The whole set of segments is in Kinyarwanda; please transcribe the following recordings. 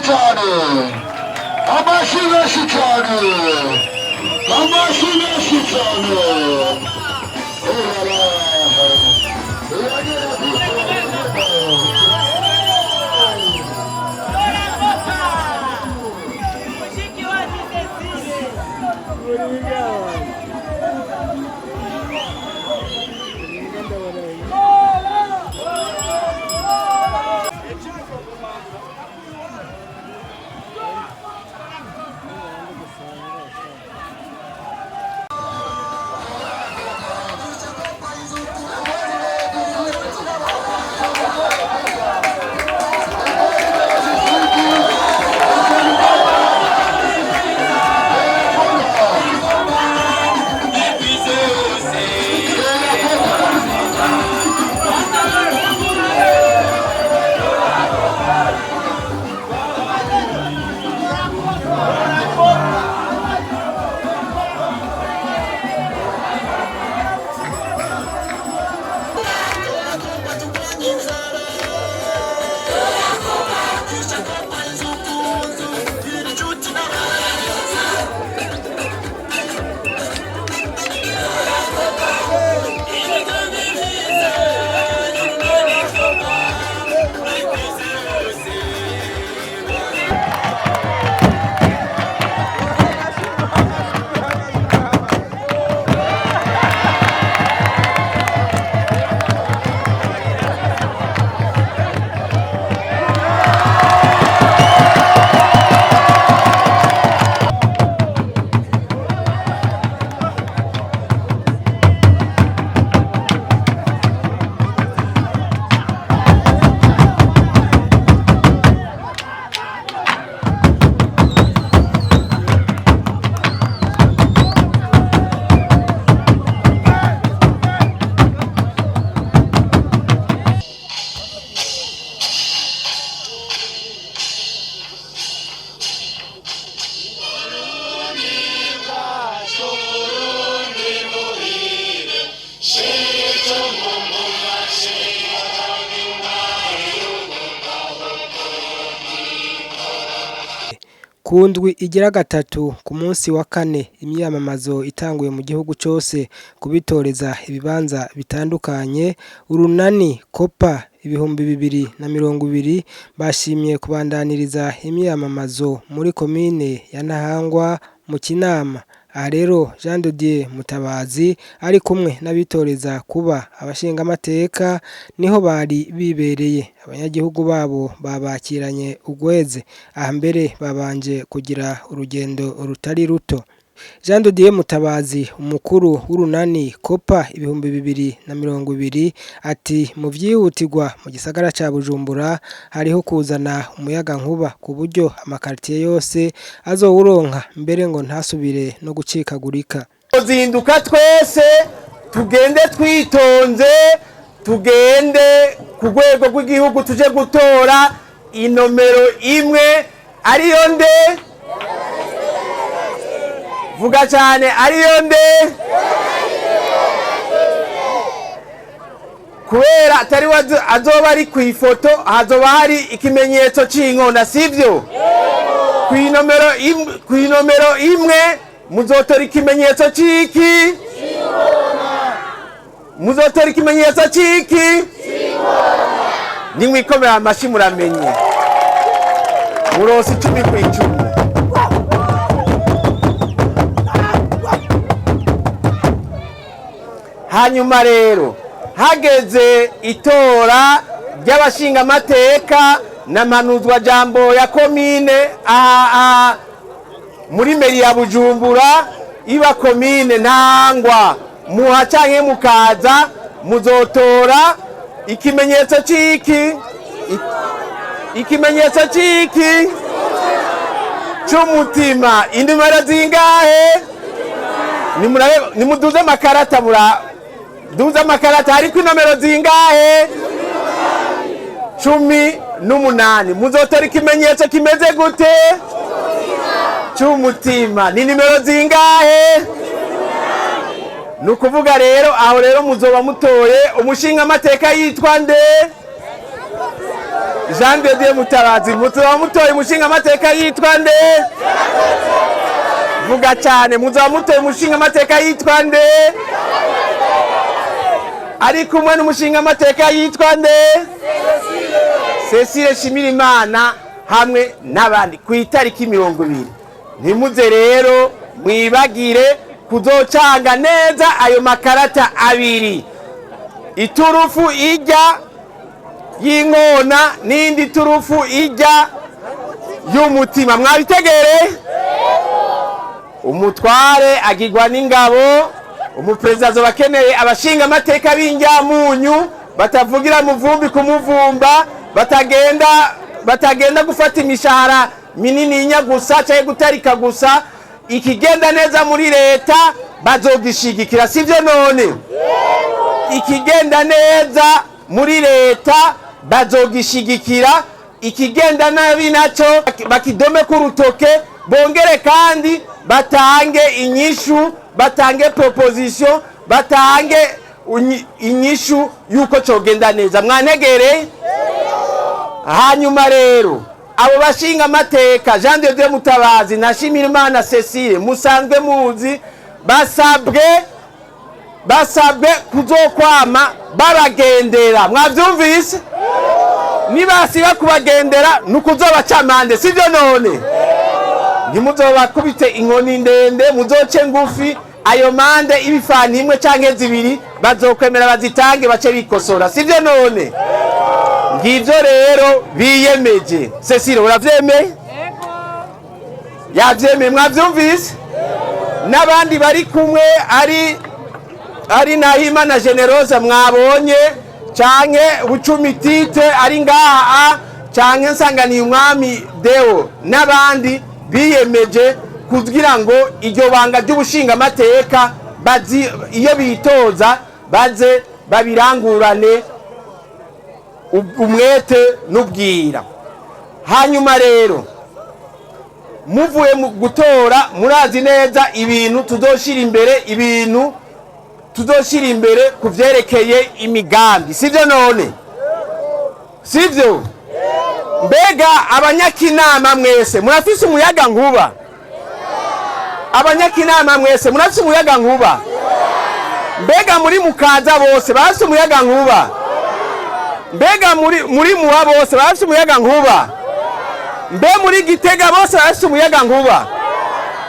cyane amashyi menshi cyane amashyi menshi cyane Ku ndwi igira gatatu ku munsi wa kane imyamamazo itanguye mu gihugu cyose kubitoreza ibibanza bitandukanye urunani COPA 2020 bashimye kubandaniriza imyamamazo muri komine ya Ntahangwa mu Kinama. Aha rero Jean de Dieu Mutabazi ari kumwe n'abitoreza kuba abashinga amateka niho bari bibereye. Abanyagihugu babo babakiranye ugweze, aha mbere babanje kugira urugendo rutari ruto. Jean de Dieu Mutabazi umukuru w'urunani COPA 2020 ati mu vyihutirwa mu gisagara ca Bujumbura hariho kuzana umuyaga nkuba ku buryo amakartier yose azowuronka mbere ngo ntasubire no gucikagurika. Zinduka twese tugende twitonze, tugende ku rwego rw'igihugu tuje gutora inomero imwe ariyo nde vuga cyane ariyo nde kubera atari azoba ari ku ifoto hazoba hari ikimenyetso cy'inkona sivyo ku inomero imwe muzotora ikimenyetso cy'iki muzotora ikimenyetso cy'iki nimwikomera amashi muramenye murosi 10 ku 10. Hanyuma rero hageze itora ry'abashinga amateka n'amanuzwa jambo ya komine muri meri ya Bujumbura iba komine Ntahangwa muha canke mukaza muzotora ikimenyetso cy'iki ikimenyetso cy'iki cy'umutima. Indimero zingahe? Nimuduze amakarata duza amakarata hariko inomero zingahe? 18. Muzotora ikimenyetso kimeze gute? Cy'umutima. Ni nimero zingahe? Nukuvuga rero aho rero muzoba mutoye umushinga amateka yitwa nde? Jean de Dieu Mutabazi. Muzoba mutoye umushinga amateka yitwa nde? Vuga cyane. Muzoba mutoye umushinga amateka yitwa nde? Ari kumwe n'umushinga amateka yitwa nde? Cecile Shimirimana hamwe n'abandi ku itariki 20. Ntimuze rero mwibagire kuzocanga neza ayo makarata abiri. Iturufu ijya y'inkona n'indi turufu ijya y'umutima. Mwabitegere? Umutware agirwa n'ingabo, umuperezida azobakeneye abashinga amateka b'injyamunyu batavugira muvumbi kumuvumba, batagenda gufata imishahara minini inya gusa cyangwa gutarika gusa. Ikigenda neza muri leta bazogishigikira, sivyo none? Ikigenda neza muri leta bazogishigikira, ikigenda nabi naco bakidome ku rutoke, bongere kandi batange inyishu, batange proposition, batange inyishu yuko cogenda neza. Mwantegere? Hanyuma rero abo bashinga amateka Jean de Dieu Mutabazi na Shimirimana Cecile musanzwe muzi basabwe kuzokwama babagendera. Mwavyumvise? Nibasiba kubagendera nukuzobaca amande, sivyo none? Ntimuzobakubite inkoni ndende, muzoce ngufi. Ayo mande ibifani imwe canke zibiri bazokwemera bazitange bace bikosora, sivyo none? Ngivyo rero biyemeje. Cecile uravyemeye? Yavyemeye. Mwavyumvise? N'abandi bari kumwe ari Nahima na Generosa mwabonye, canke Bucumi Tite ari ngaha, canke Nsanganiye Umwami Deo, n'abandi biyemeje kugira ngo iryo banga ry'ubushinga amateka iyo bitoza baze babirangurane umwete n'ubwira. Hanyuma rero muvuye mu gutora murazi neza ibintu tuzoshira imbere kuvyerekeye imigambi, sivyo none? Sivyo? Mbega abanyakinama mwese murafise umuyaga nkuba? Abanyakinama mwese murafise umuyaga nkuba? Mbega muri Mukaza bose bafise umuyaga nkuba? Mbega muri Muha bose bafise umuyaga nkuba? Mbe muri Gitega bose bafise umuyaga nkuba?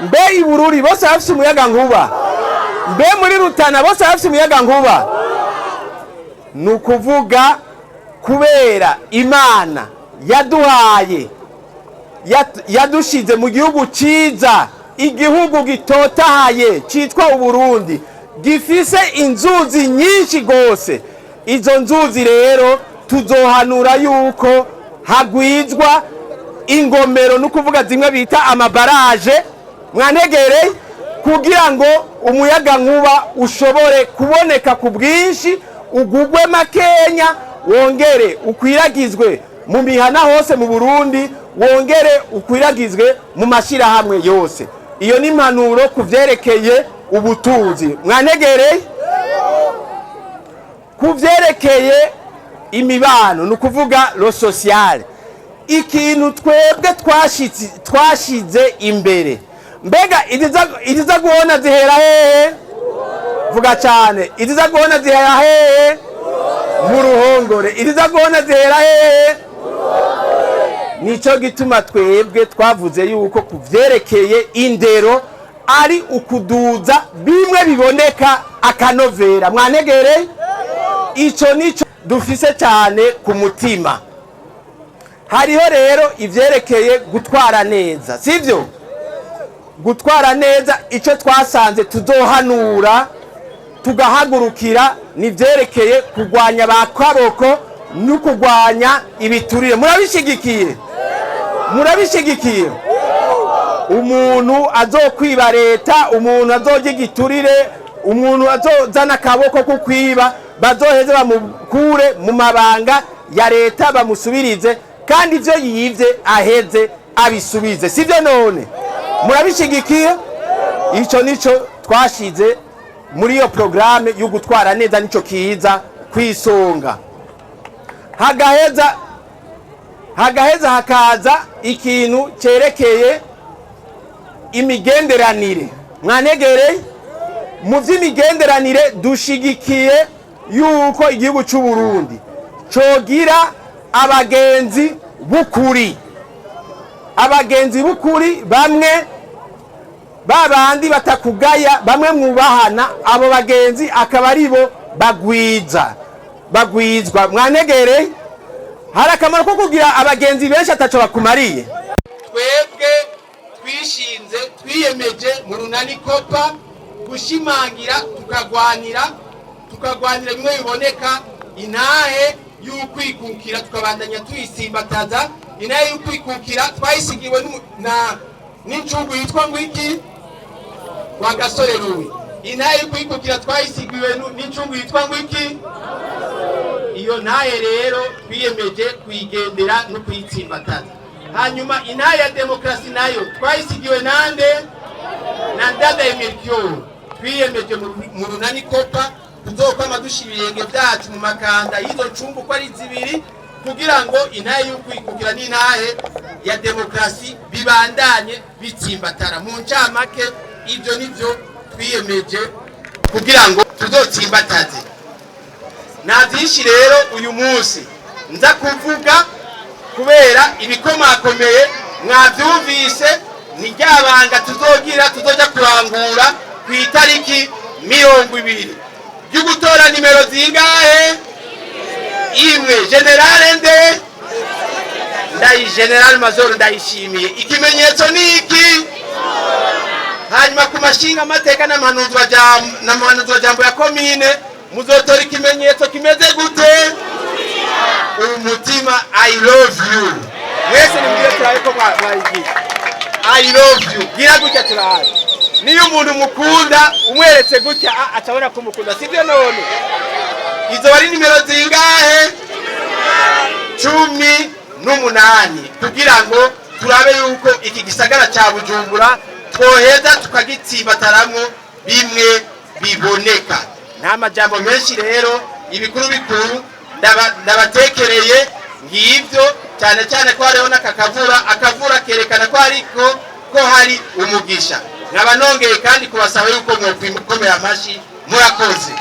Mbe Ibururi bose bafise umuyaga nkuba? Mbe muri Rutana bose bafise umuyaga nkuba? Nukuvuga kubera Imana yaduhaye yadushize mu gihugu ciza, igihugu gitotahaye citwa Uburundi, gifise inzuzi nyinshi gose. Izo nzuzi rero tuzohanura yuko hagwizwa ingomero, nukuvuga zimwe bita amabaraje. Mwantegere? Kugira ngo umuyaga nkuba ushobore kuboneka ku bwinshi, ugugwe makenya, wongere ukwiragizwe mu mihana hose mu Burundi, wongere ukwiragizwe mu mashirahamwe yose. Iyo ni impanuro kuvyerekeye ubutunzi. Mwantegere? Kuvyerekeye imibano, nukuvuga lo social, ikintu twebwe twashize imbere. Mbega iziza guhona zihera hehe? Vuga cyane. Iziza guhona zihera hehe? Mu ruhongore. Iziza guhona zihera hehe? Nico gituma twebwe twavuze yuko kuvyerekeye indero ari ukuduza bimwe biboneka akanovera. Mwantegere? Ico nico dufise cyane ku mutima. Hariho rero ivyerekeye gutwara neza, sivyo? Gutwara neza ico twasanze tuzohanura tugahagurukira nivyerekeye kugwanya bakaboko no kugwanya ibiturire. Murabishigikiye? Murabishigikiye? Umuntu azokwiba leta, umuntu azogira igiturire, umuntu azozana akaboko kukwiba, bazoheze bamukure mu mabanga ya leta bamusubirize, kandi ivyo yivye aheze abisubize, sivyo none? Murabishigikiye? Ico nico twashize muri iyo programme yo gutwara neza, nico kiza kwisonga. Hagaheza hagaheza hakaza ikintu cerekeye imigenderanire. Mwanegereye mu vy'imigenderanire dushigikiye yuko igihugu c'u Burundi cogira abagenzi bukuri. Abagenzi bukuri bamwe babandi batakugaya, bamwe mwubahana, abo bagenzi akaba aribo bagwizwa. Mwanegereye hari akamaro ko kugira abagenzi benshi ataco bakumariye. Twebwe twishinze twiyemeje mu runani COPA gushimangira tukagwanira bimwe biboneka intahe y'ukwikukira, tukabandanya tuyisimbataza. Intahe y'ukwikukira twayisigiwe n'incungu yitwa ngwiki wa gasore ruwi. Intahe y'ukwikukira twayisigiwe n'incungu yitwa ngwiki. Iyo ntahe rero twiyemeje kuyigendera no kuyitsimbataza. Hanyuma intahe ya demokrasi nayo twayisigiwe nande na ndada emerikyo. Twiyemeje mu runani COPA tuzokwama dushira ibirenge byacu mu makanda y'izo ncungu ko ari zibiri, kugira ngo intahe y'ukwikukira n'intahe ya demokrasi bibandanye bitsimbatara. Mu ncamake ibyo nivyo twiyemeje kugira ngo tuzotsimbataze. Navyinshi rero uyu munsi nza kuvuga kubera ibikomakomeye mwavyumvise, ni ryabanga tuzoja kurangura ku itariki 20 ryo gutora nimero zingahe? Imwe. General nde? General Major Ndayishimiye. Ikimenyetso ni iki? Hanyuma ku mashinga amateka n'amahanuzwa jambo ya komine muzotora ikimenyetso kimeze gute? Umutima. I love you. Mwese nimubwire turabe ko mwayigiye. I love you. Gira gutya turabe. Niyo umuntu mukunda umweretse gutya acabona ko mukunda, sivyo none? Izo bari nimero zingahe? 18 kugira ngo turabe yuko iki gisagara ca Bujumbura twoheza tukagitsibataramwo bimwe biboneka. Nta majambo menshi rero, ibikuru bikuru ndabatekereye ngivyo, cyane cyane ko hariho akavura kerekana ko hari umugisha. Nkaba nongeye kandi kubasaba yuko mwokomera amashi. Murakoze.